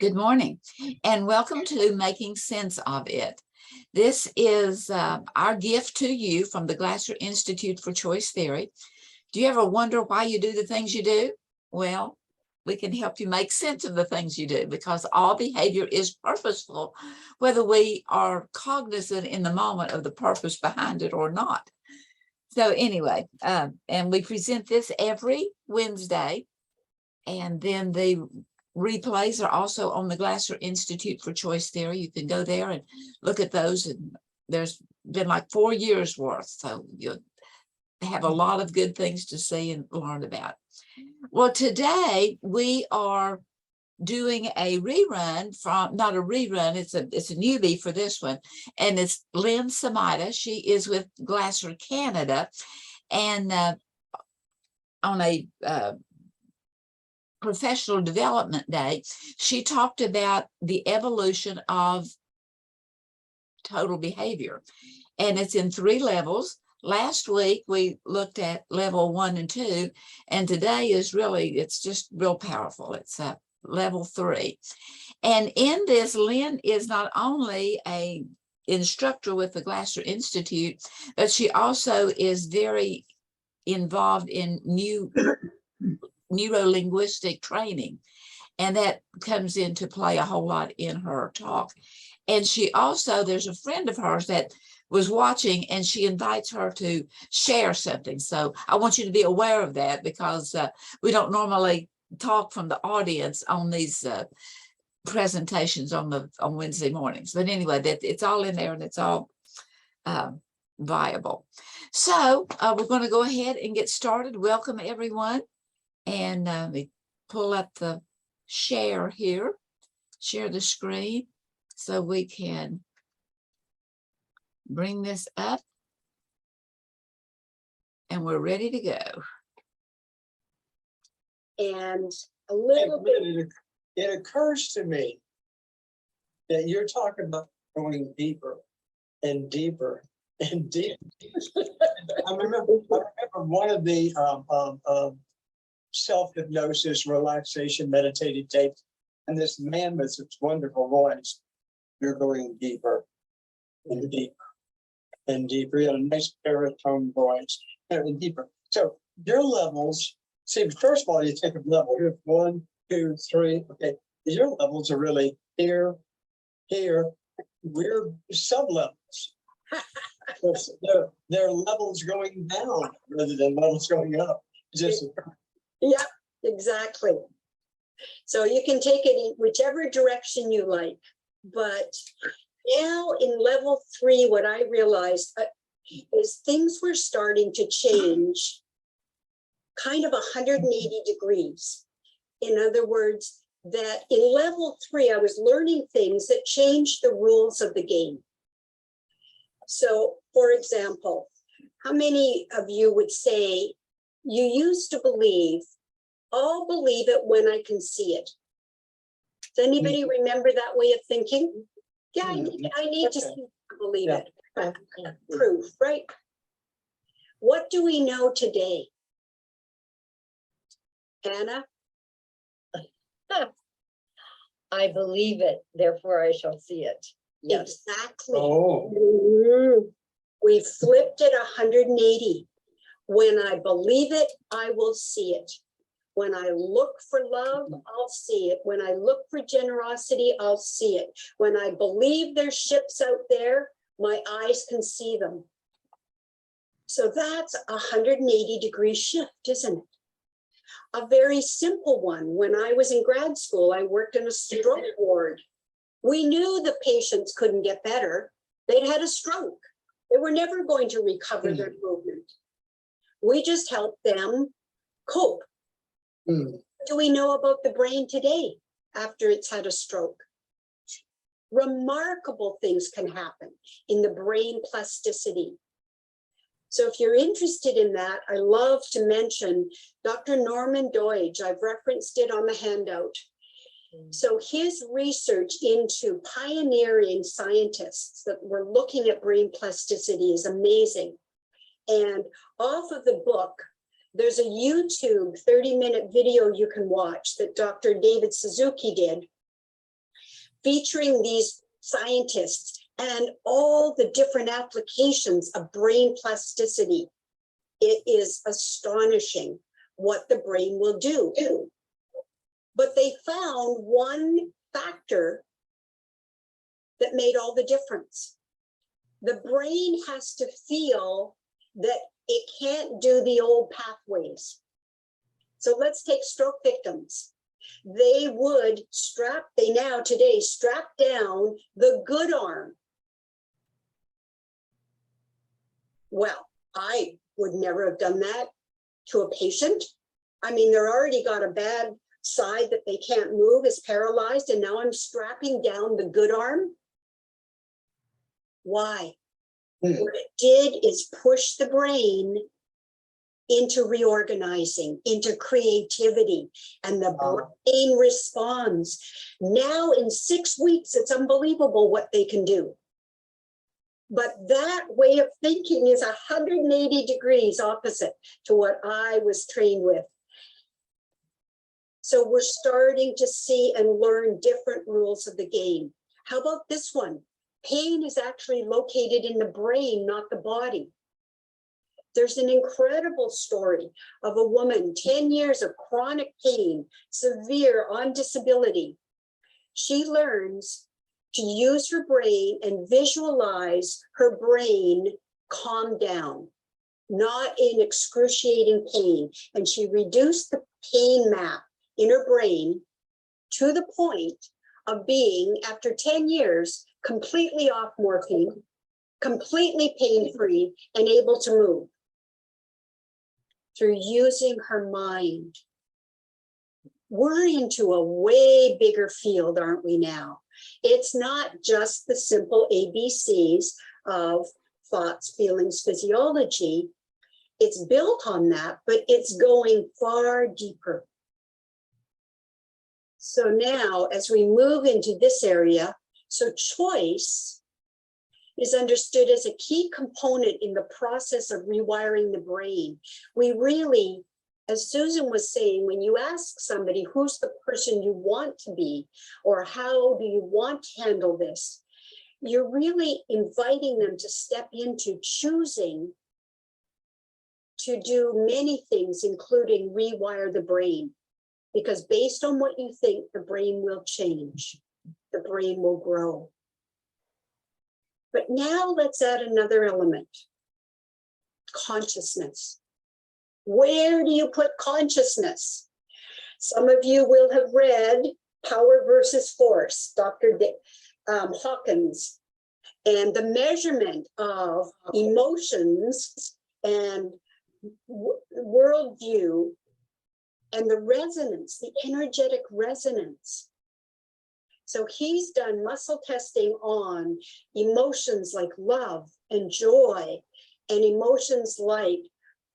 Good morning, and welcome to Making Sense of It. This is our gift to you from the Glasser Institute for Choice Theory. Do you ever wonder why you do the things you do? Well, we can help you make sense of the things you do because all behavior is purposeful, whether we are cognizant in the moment of the purpose behind it or not. So anyway, and we present this every Wednesday, and then the replays are also on the Glasser Institute for Choice Theory. You can go there and look at those, and there's been like 4 years worth, so you'll have a lot of good things to see and learn about. Well, today we are doing a rerun from, not a rerun, it's a newbie for this one, and it's Lynn Sumida. She is with Glasser Canada, and on a professional development day, she talked about the evolution of total behavior, and it's in 3 levels. Last week we looked at level 1 and 2, and today is really, it's just real powerful. It's level 3. And in this, Lynn is not only a instructor with the Glasser Institute, but she also is very involved in neuro-linguistic training, and that comes into play a whole lot in her talk. And she also, there's a friend of hers that was watching, and she invites her to share something. So I want you to be aware of that, because we don't normally talk from the audience on these presentations on Wednesday mornings. But anyway, that it's all in there, and it's all viable. So we're going to go ahead and get started. Welcome everyone. And let me pull up the share here, share the screen, so we can bring this up. And we're ready to go. And a little bit. It occurs to me that you're talking about going deeper and deeper and deeper. I remember one of the self-hypnosis, relaxation, meditative tapes, and this man with such wonderful voice, you're going deeper and deeper and deeper. He had a nice baritone voice, and deeper. So your levels, see, first of all, you take a level. Here's 1, 2, 3. Okay, your levels are really here, here. We're sub-levels. They're levels going down rather than levels going up. Just yeah, exactly. So you can take it in whichever direction you like. But now in level 3, what I realized is things were starting to change kind of 180 degrees. In other words, that in level 3, I was learning things that changed the rules of the game. So, for example, how many of you would say you used to believe, I'll believe it when I can see it? Does anybody remember that way of thinking? Yeah, I need to see it to believe it. Proof, right? What do we know today? Anna? I believe it, therefore I shall see it. Yes. Exactly. oh, We flipped it 180. When I believe it, I will see it. When I look for love, I'll see it. When I look for generosity, I'll see it. When I believe there's ships out there, my eyes can see them. So that's a 180-degree shift, isn't it? A very simple one. When I was in grad school, I worked in a stroke ward. We knew the patients couldn't get better. They'd had a stroke. They were never going to recover their movement. We just helped them cope. What do we know about the brain today after it's had a stroke? Remarkable things can happen in the brain plasticity. So if you're interested in that, I love to mention Dr. Norman Doidge. I've referenced it on the handout. So his research into pioneering scientists that were looking at brain plasticity is amazing. And off of the book, there's a YouTube 30-minute video you can watch that Dr. David Suzuki did featuring these scientists and all the different applications of brain plasticity. It is astonishing what the brain will do. But they found one factor that made all the difference. The brain has to feel that it can't do the old pathways. So let's take stroke victims. They would today strap down the good arm. Well, I would never have done that to a patient. I mean, they're already got a bad side that they can't move, is paralyzed, and now I'm strapping down the good arm. Why? What it did is push the brain into reorganizing, into creativity, and the brain responds. Now in 6 weeks, it's unbelievable what they can do. But that way of thinking is 180 degrees opposite to what I was trained with. So we're starting to see and learn different rules of the game. How about this one? Pain is actually located in the brain, not the body. There's an incredible story of a woman, 10 years of chronic pain, severe, on disability. She learns to use her brain and visualize her brain calm down, not in excruciating pain. And she reduced the pain map in her brain to the point of being, after 10 years, completely off morphine, completely pain-free, and able to move through using her mind. We're into a way bigger field, aren't we now? It's not just the simple ABCs of thoughts, feelings, physiology. It's built on that, but it's going far deeper. So now, as we move into this area, so choice is understood as a key component in the process of rewiring the brain. We really, as Susan was saying, when you ask somebody who's the person you want to be, or how do you want to handle this, you're really inviting them to step into choosing to do many things, including rewire the brain. Because based on what you think, the brain will change, the brain will grow. But now let's add another element, consciousness. Where do you put consciousness? Some of you will have read Power versus Force, Dr. Hawkins, and the measurement of emotions and worldview and the resonance, the energetic resonance. So he's done muscle testing on emotions like love and joy, and emotions like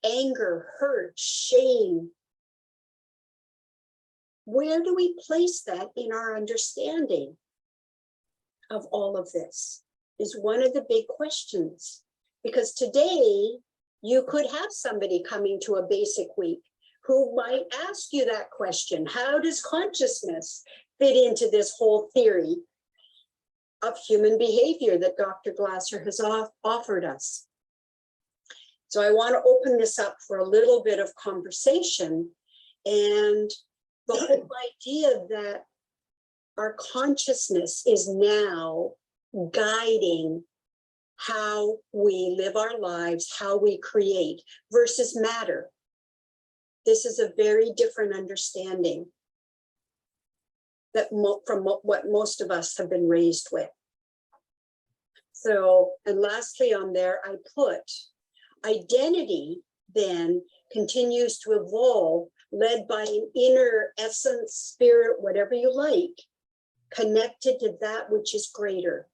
anger, hurt, shame. Where do we place that in our understanding of all of this is one of the big questions. Because today you could have somebody coming to a basic week who might ask you that question. How does consciousness fit into this whole theory of human behavior that Dr. Glasser has offered us? So I want to open this up for a little bit of conversation, and the whole idea that our consciousness is now guiding how we live our lives, how we create versus matter. This is a very different understanding that from what most of us have been raised with. So, and lastly on there, I put identity then continues to evolve, led by an inner essence, spirit, whatever you like, connected to that which is greater.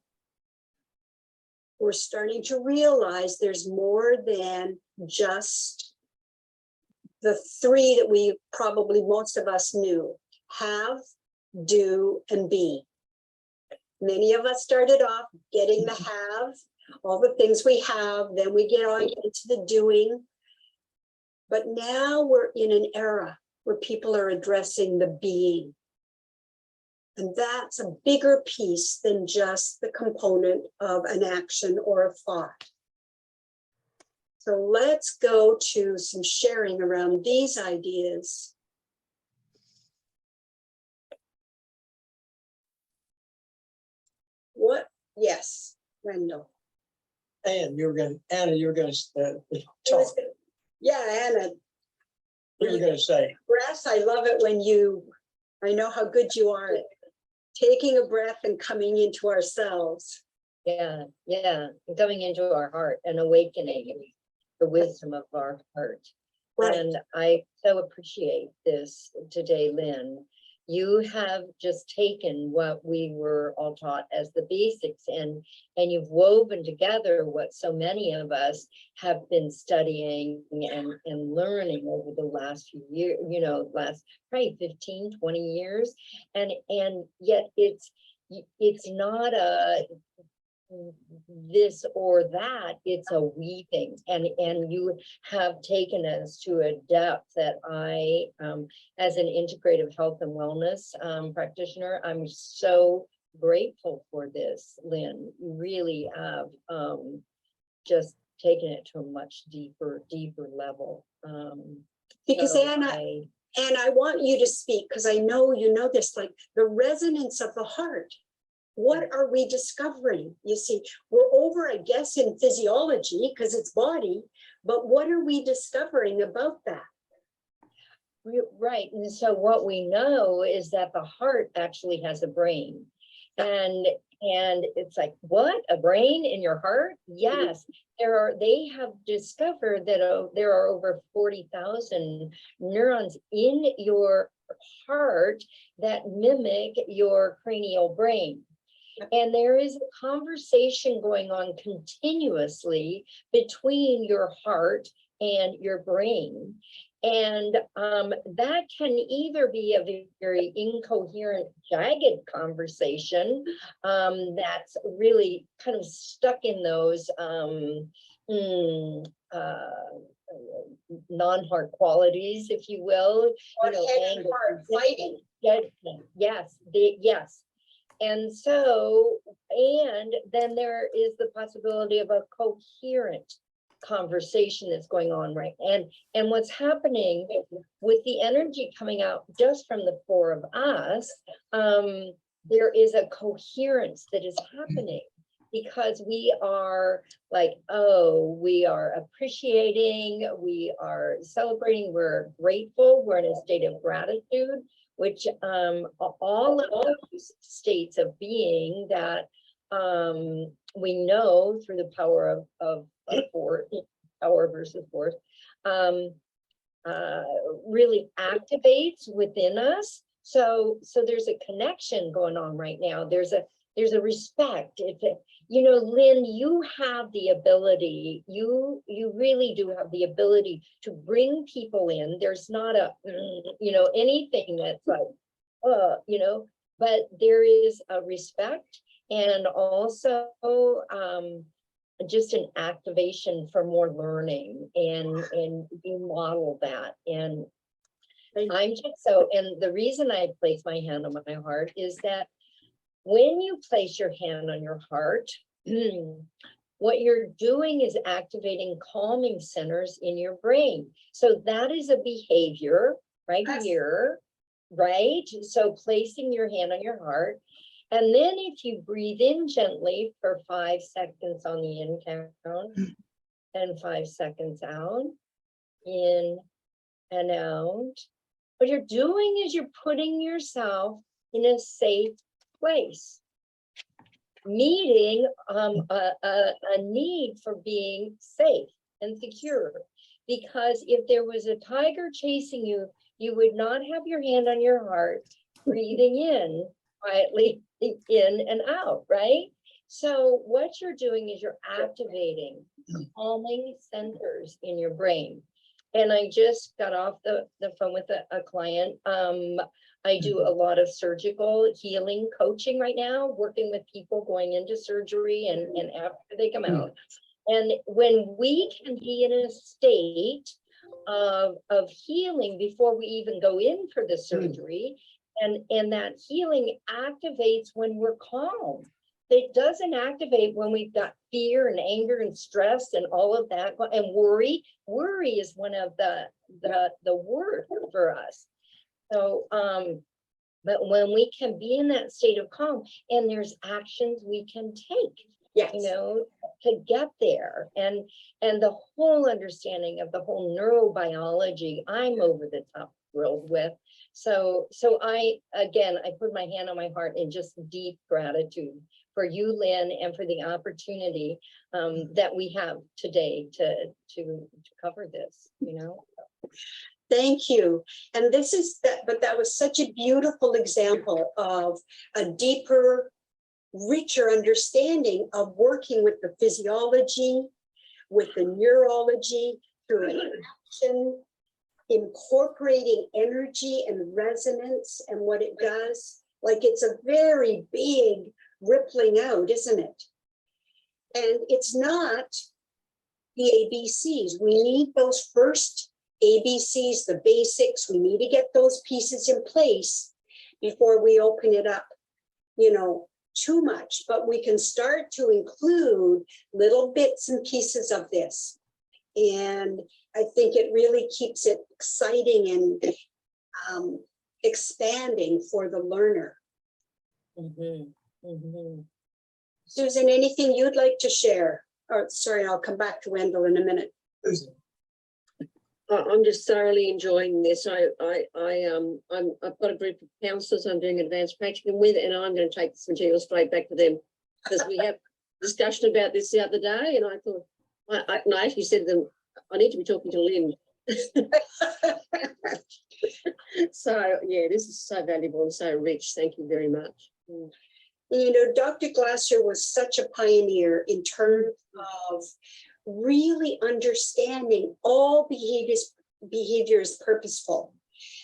We're starting to realize there's more than just the three that we probably most of us knew: have, do, and be. Many of us started off getting the have, all the things we have, then we get on into the doing. But now we're in an era where people are addressing the being, And that's a bigger piece than just the component of an action or a thought. So let's go to some sharing around these ideas. What? Yes, Wendell. And Anna, you're gonna He talk. was gonna- Yeah, Anna, You were gonna say, breath, I love it when I know how good you are at taking a breath and coming into ourselves. Yeah, coming into our heart and awakening the wisdom of our heart. Right. And I so appreciate this today, Lynn. You have just taken what we were all taught as the basics and you've woven together what so many of us have been studying and learning over the last few years, last probably 15, 20 years. And yet it's not a this or that, it's a weaving, and you have taken us to a depth that I as an integrative health and wellness practitioner, I'm so grateful for this, Lynn. You really have just taken it to a much deeper level. Because so Anna, and I want you to speak because I know you know this, like the resonance of the heart. What are we discovering? You see, we're over, I guess, in physiology because it's body, but what are we discovering about that? Right. And so what we know is that the heart actually has a brain. And it's like, what? A brain in your heart? Yes. They have discovered that there are over 40,000 neurons in your heart that mimic your cranial brain. And there is a conversation going on continuously between your heart and your brain. And that can either be a very incoherent, jagged conversation that's really kind of stuck in those non-heart qualities, if you will. Anger, fighting. Yes, yes. And so, and then there is the possibility of a coherent conversation that's going on, right? And what's happening with the energy coming out just from the four of us, there is a coherence that is happening because we are like, oh, we are appreciating, we are celebrating, we're grateful, we're in a state of gratitude, which all of those states of being that we know through the power of force, power versus force, really activates within us. So there's a connection going on right now. There's a respect. Lynn, you have the ability, you really do have the ability to bring people in. There's not anything that's like, but there is a respect and also just an activation for more learning and you model that. And I'm just and the reason I place my hand on my heart is that when you place your hand on your heart, what you're doing is activating calming centers in your brain. So that is a behavior right here, right? So placing your hand on your heart. And then if you breathe in gently for 5 seconds on the in count and 5 seconds out, in and out, what you're doing is you're putting yourself in a safe place, meeting a need for being safe and secure. Because if there was a tiger chasing you, you would not have your hand on your heart, breathing in quietly, in and out, right? So what you're doing is you're activating calming centers in your brain. And I just got off the phone with a client. I do a lot of surgical healing coaching right now, working with people going into surgery and after they come out. And when we can be in a state of healing before we even go in for the surgery, And that healing activates when we're calm. It doesn't activate when we've got fear and anger and stress and all of that, and worry. Worry is one of the word for us. So, but when we can be in that state of calm, and there's actions we can take, Yes. you know, to get there, and the whole understanding of the whole neurobiology, I'm over the top thrilled with. So I put my hand on my heart in just deep gratitude for you, Lynn, and for the opportunity that we have today to cover this, you know. Thank you. And this is that, but that was such a beautiful example of a deeper, richer understanding of working with the physiology, with the neurology, through an action, incorporating energy and resonance and what it does. Like, it's a very big rippling out, isn't it? And it's not the ABCs. We need those first ABCs, the basics. We need to get those pieces in place before we open it up, you know, too much. But we can start to include little bits and pieces of this. And I think it really keeps it exciting and expanding for the learner. Susan, anything you'd like to share? Oh, sorry, I'll come back to Wendell in a minute. Susan. I'm just thoroughly enjoying this. I've got a group of counsellors I'm doing advanced practicing with, and I'm going to take this material straight back to them, because we had discussion about this the other day, and I thought, I actually said to them, I need to be talking to Lynn. So yeah, this is so valuable and so rich. Thank you very much. You know, Dr. Glasser was such a pioneer in terms of really understanding all behavior is purposeful.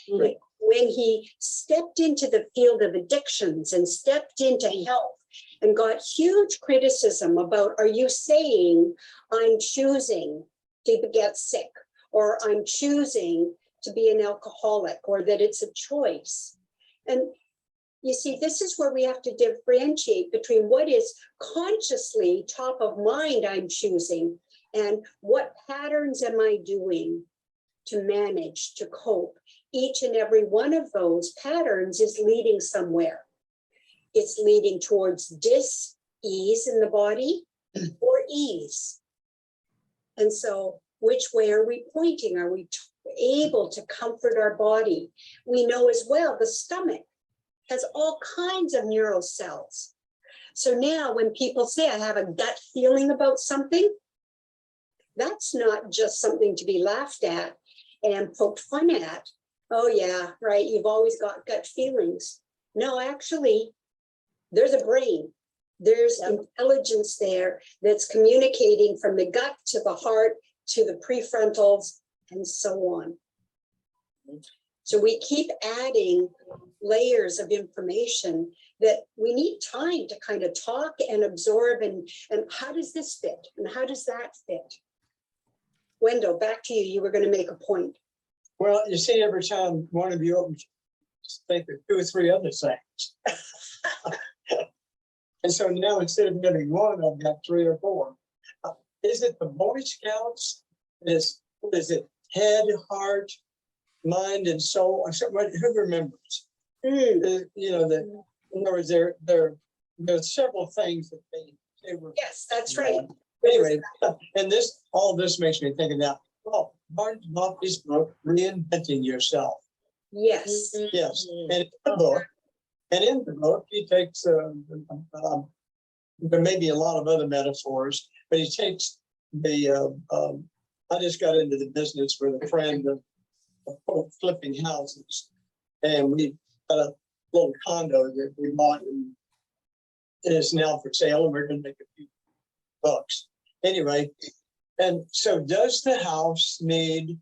Like when he stepped into the field of addictions and stepped into health and got huge criticism about, are you saying I'm choosing to get sick, or I'm choosing to be an alcoholic, or that it's a choice? And you see, this is where we have to differentiate between what is consciously top of mind I'm choosing, and what patterns am I doing to manage, to cope. Each and every one of those patterns is leading somewhere. It's leading towards dis-ease in the body or ease. And so which way are we pointing? Are we able to comfort our body? We know as well the stomach has all kinds of neural cells. So now when people say, I have a gut feeling about something, that's not just something to be laughed at and poked fun at. Oh yeah, right, you've always got gut feelings. No, actually, there's a brain. There's intelligence there that's communicating from the gut to the heart to the prefrontals and so on. So we keep adding layers of information that we need time to kind of talk and absorb, and how does this fit and how does that fit? Wendell, back to you. You were going to make a point. Well, you see, every time one of you opens, think of 2 or 3 other things. And so now instead of getting one, I've got 3 or 4. Is it the Boy Scouts? Is it head, heart, mind, and soul? Who remembers? You know, in other words, there are several things that they were. Yes, that's right. Anyway, and all this makes me think about, well, Martin Buffett's book, Reinventing Yourself. Yes. Yes, and in the book, he takes there may be a lot of other metaphors, but he takes the I just got into the business with a friend of flipping houses, and we got a little condo that we bought, and it's now for sale, and we're going to make a few bucks anyway. And so, does the house need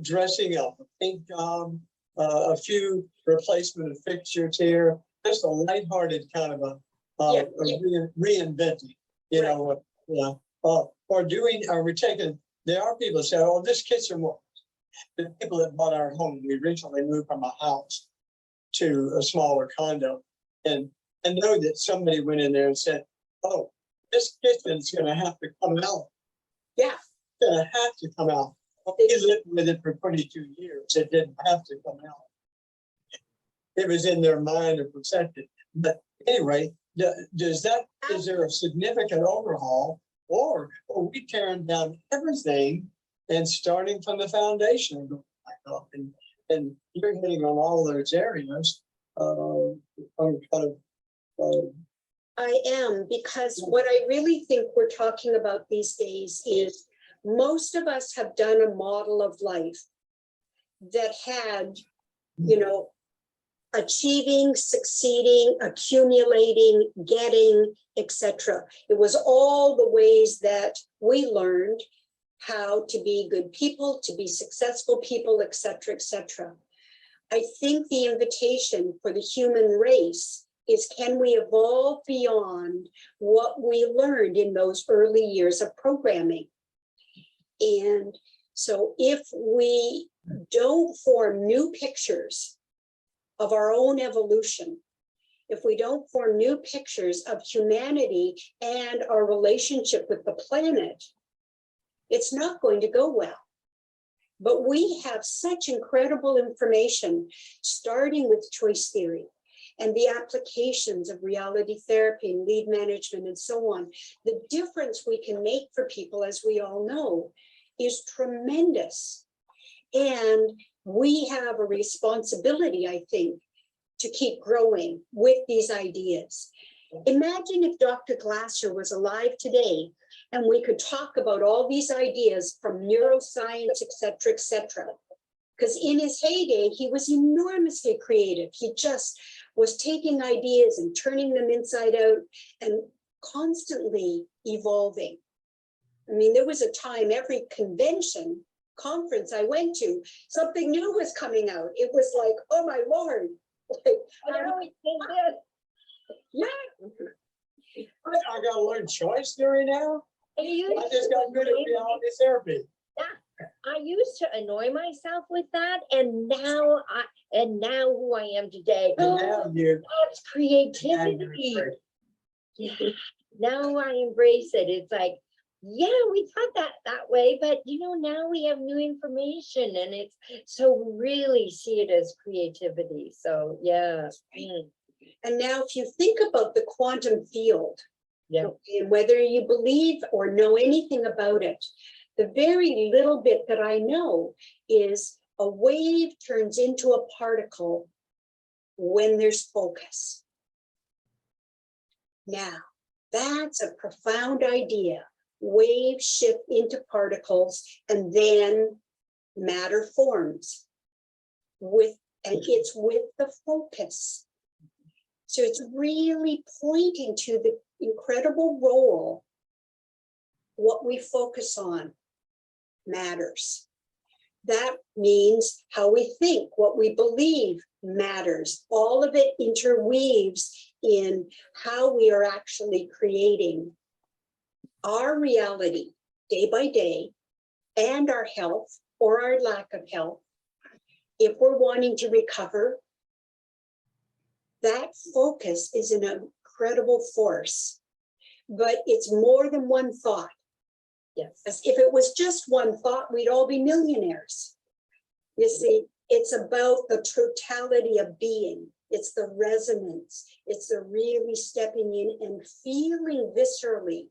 dressing up, a paint job, a few replacement of fixtures here, just a lighthearted kind of a reinventing, you know, are we taking, there are people that say, oh, this kitchen will, the people that bought our home, we recently moved from a house to a smaller condo and know that somebody went in there and said, oh, this kitchen's gonna have to come out. Yeah. It's gonna have to come out. We lived with it for 22 years. It didn't have to come out. It was in their mind and protected. But anyway, is there a significant overhaul, or are we tearing down everything and starting from the foundation and going back up? And you're hitting on all those areas. I am, because what I really think we're talking about these days is most of us have done a model of life that had, you know, achieving, succeeding, accumulating, getting, etc. It was all the ways that we learned how to be good people, to be successful people, etc., etc. I think the invitation for the human race is, can we evolve beyond what we learned in those early years of programming? And so if we don't form new pictures of our own evolution, if we don't form new pictures of humanity and our relationship with the planet, it's not going to go well. But we have such incredible information, starting with choice theory and the applications of reality therapy and lead management and so on. The difference we can make for people, as we all know, is tremendous. And we have a responsibility, I think, to keep growing with these ideas. Imagine if Dr. Glasser was alive today and we could talk about all these ideas from neuroscience, etc., etc. Because in his heyday, he was enormously creative. He just was taking ideas and turning them inside out and constantly evolving. I mean, there was a time every conference I went to, something new was coming out. It was like, oh my Lord. Like, yeah. I gotta learn choice theory now. I just got good at reality therapy. I used to annoy myself with that, and now who I am today. And now That's creativity. Now I embrace it. It's like, yeah, we thought that way, but you know, now we have new information, and it's so really see it as creativity. So yeah. And now if you think about the quantum field, Yeah. and whether you believe or know anything about it, the very little bit that I know is a wave turns into a particle when there's focus. Now, that's a profound idea. Waves shift into particles and then matter forms and it's with the focus. So it's really pointing to the incredible role what we focus on matters. That means how we think, what we believe matters. All of it interweaves in how we are actually creating our reality day by day and our health or our lack of health. If we're wanting to recover, that focus is an incredible force, but it's more than one thought. Yes. If it was just one thought, we'd all be millionaires. You see, it's about the totality of being. It's the resonance. It's the really stepping in and feeling viscerally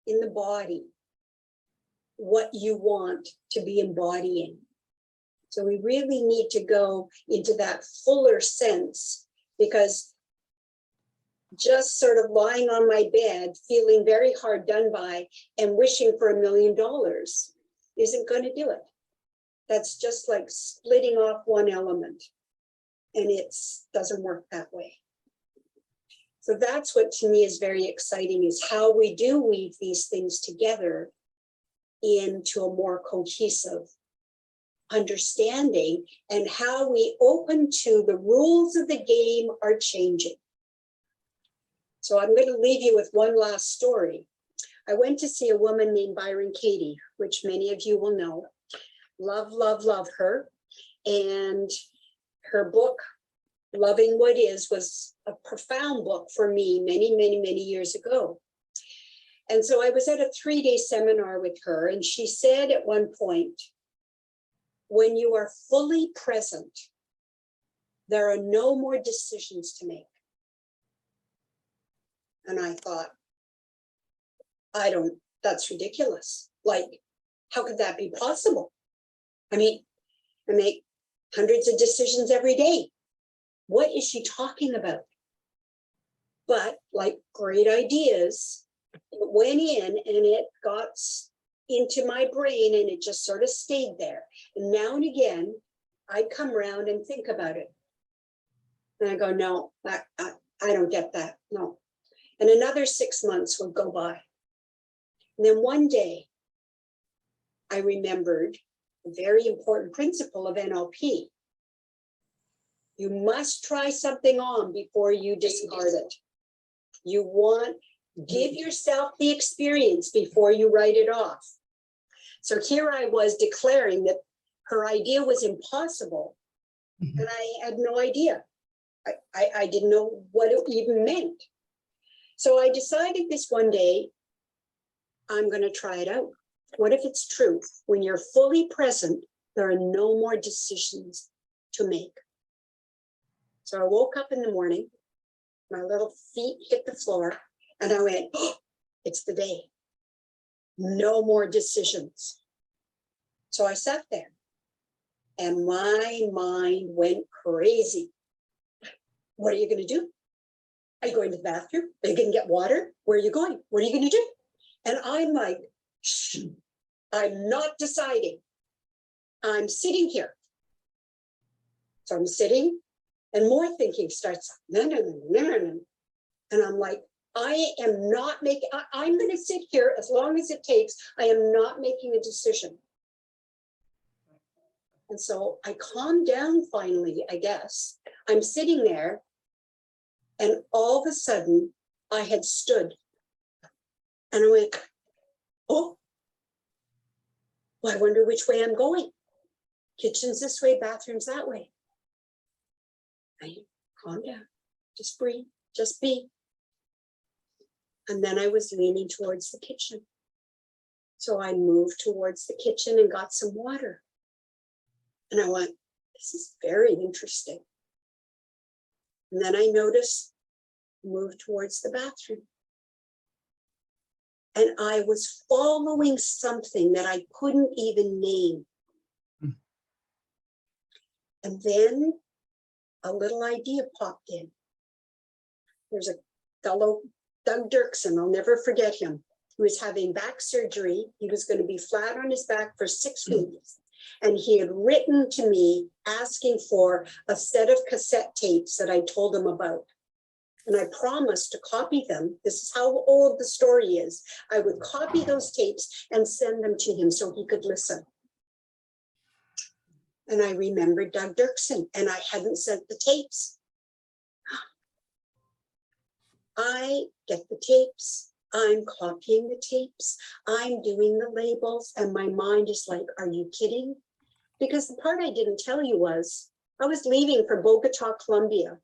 in the body what you want to be embodying. So we really need to go into that fuller sense, because just sort of lying on my bed, feeling very hard done by and wishing for $1 million isn't going to do it. That's just like splitting off one element, and it doesn't work that way. So that's what to me is very exciting, is how we do weave these things together into a more cohesive understanding, and how we open to the rules of the game are changing. So I'm going to leave you with one last story. I went to see a woman named Byron Katie, which many of you will know. Love, love, love her. And her book Loving What Is was a profound book for me many, many, many years ago. And so I was at a 3-day seminar with her, and she said at one point, when you are fully present, there are no more decisions to make. And I thought, that's ridiculous. Like, how could that be possible? I mean, I make hundreds of decisions every day. What is she talking about? But like great ideas, it went in and it got into my brain and it just sort of stayed there. And now and again, I'd come around and think about it. And I go, no, I don't get that. No. And another 6 months would go by. And then one day, I remembered a very important principle of NLP. You must try something on before you discard it. Give yourself the experience before you write it off. So here I was declaring that her idea was impossible, and I had no idea. I didn't know what it even meant. So I decided this one day, I'm going to try it out. What if it's true? When you're fully present, there are no more decisions to make. So I woke up in the morning, my little feet hit the floor, and I went, oh, it's the day. No more decisions. So I sat there, and my mind went crazy. What are you going to do? Are you going to the bathroom? Are you going to get water? Where are you going? What are you going to do? And I'm like, shh, I'm not deciding. I'm sitting here. So I'm sitting, and more thinking starts. No. And I'm like, I am not making, I'm going to sit here as long as it takes. I am not making a decision. And so I calmed down finally, I guess. I'm sitting there, and all of a sudden I had stood. And I went, oh, well, I wonder which way I'm going. Kitchen's this way, bathroom's that way. I calm down, just breathe, just be. And then I was leaning towards the kitchen. So I moved towards the kitchen and got some water. And I went, this is very interesting. And then I noticed, moved towards the bathroom. And I was following something that I couldn't even name. And then a little idea popped in. There's a fellow, Doug Dirksen, I'll never forget him. He was having back surgery. He was going to be flat on his back for 6 weeks. And he had written to me asking for a set of cassette tapes that I told him about. And I promised to copy them. This is how old the story is. I would copy those tapes and send them to him so he could listen. And I remembered Doug Dirksen, and I hadn't sent the tapes. I get the tapes. I'm copying the tapes. I'm doing the labels. And my mind is like, are you kidding? Because the part I didn't tell you was I was leaving for Bogota, Colombia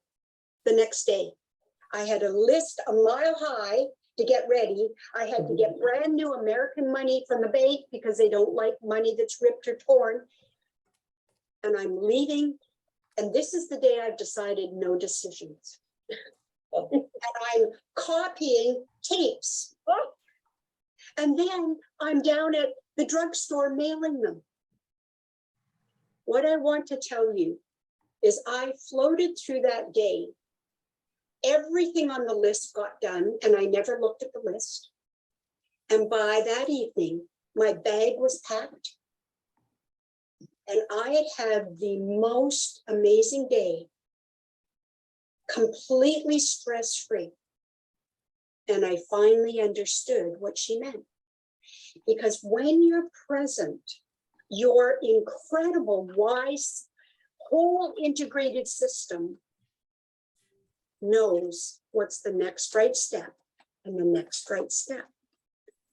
the next day. I had a list a mile high to get ready. I had to get brand new American money from the bank because they don't like money that's ripped or torn. And I'm leaving. And this is the day I've decided no decisions. And I'm copying tapes. And then I'm down at the drugstore mailing them. What I want to tell you is I floated through that day. Everything on the list got done, and I never looked at the list. And by that evening, my bag was packed. And I had the most amazing day, completely stress-free. And I finally understood what she meant. Because when you're present, your incredible, wise, whole integrated system knows what's the next right step and the next right step.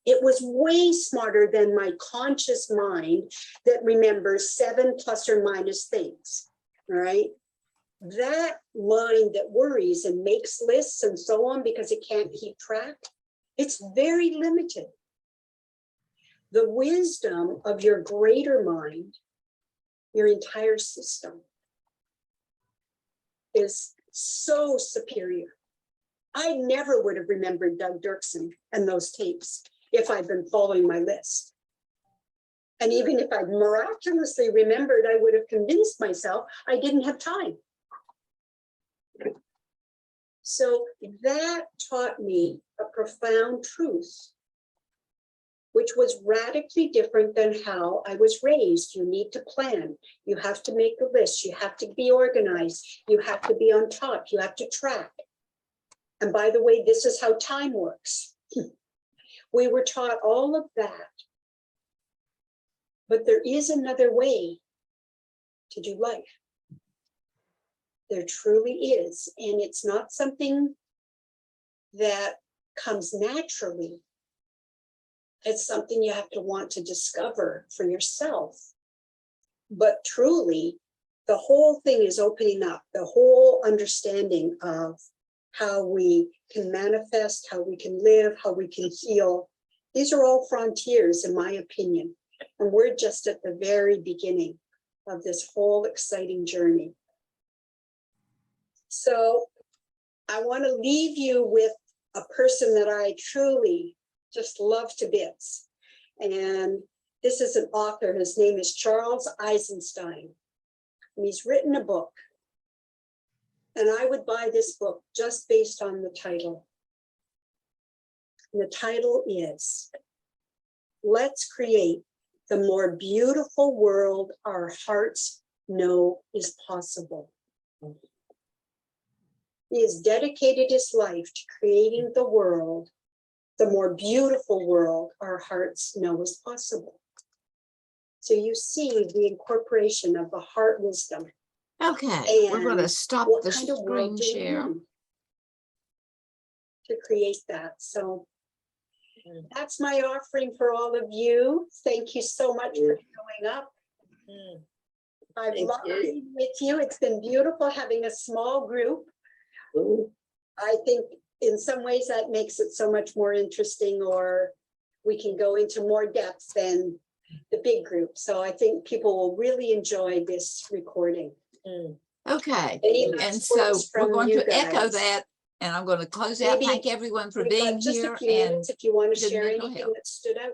It was way smarter than my conscious mind that remembers 7 plus or minus things, all right? that mind that worries and makes lists and so on because it can't keep track, it's very limited. The wisdom of your greater mind, your entire system, is so superior. I never would have remembered Doug Dirksen and those tapes if I'd been following my list. And even if I'd miraculously remembered, I would have convinced myself I didn't have time. So that taught me a profound truth, which was radically different than how I was raised. You need to plan. You have to make a list. You have to be organized. You have to be on top. You have to track. And by the way, this is how time works. We were taught all of that. But there is another way to do life. There truly is. And it's not something that comes naturally. It's something you have to want to discover for yourself. But truly, the whole thing is opening up, the whole understanding of how we can manifest, how we can live, how we can heal. These are all frontiers, in my opinion. And we're just at the very beginning of this whole exciting journey. So I want to leave you with a person that I truly just love to bits. And this is an author. His name is Charles Eisenstein. And he's written a book. And I would buy this book just based on the title. And the title is, Let's Create the More Beautiful World Our Hearts Know Is Possible. He has dedicated his life to creating the world, the more beautiful world our hearts know is possible. So you see the incorporation of the heart wisdom. Okay, we're going to And stop what the kind of screen world do we share. want to create that? So that's my offering for all of you. Thank you so much for showing up. I've Thank loved you. being with you. It's been beautiful having a small group. I think in some ways that makes it so much more interesting, or we can go into more depth than the big group. So I think people will really enjoy this recording. Okay, Any and last so words we're from going you to echo guys? that, and I'm going to close out. Maybe Thank everyone for We've being got just a here few and minutes if you want to good share mental anything health. that stood out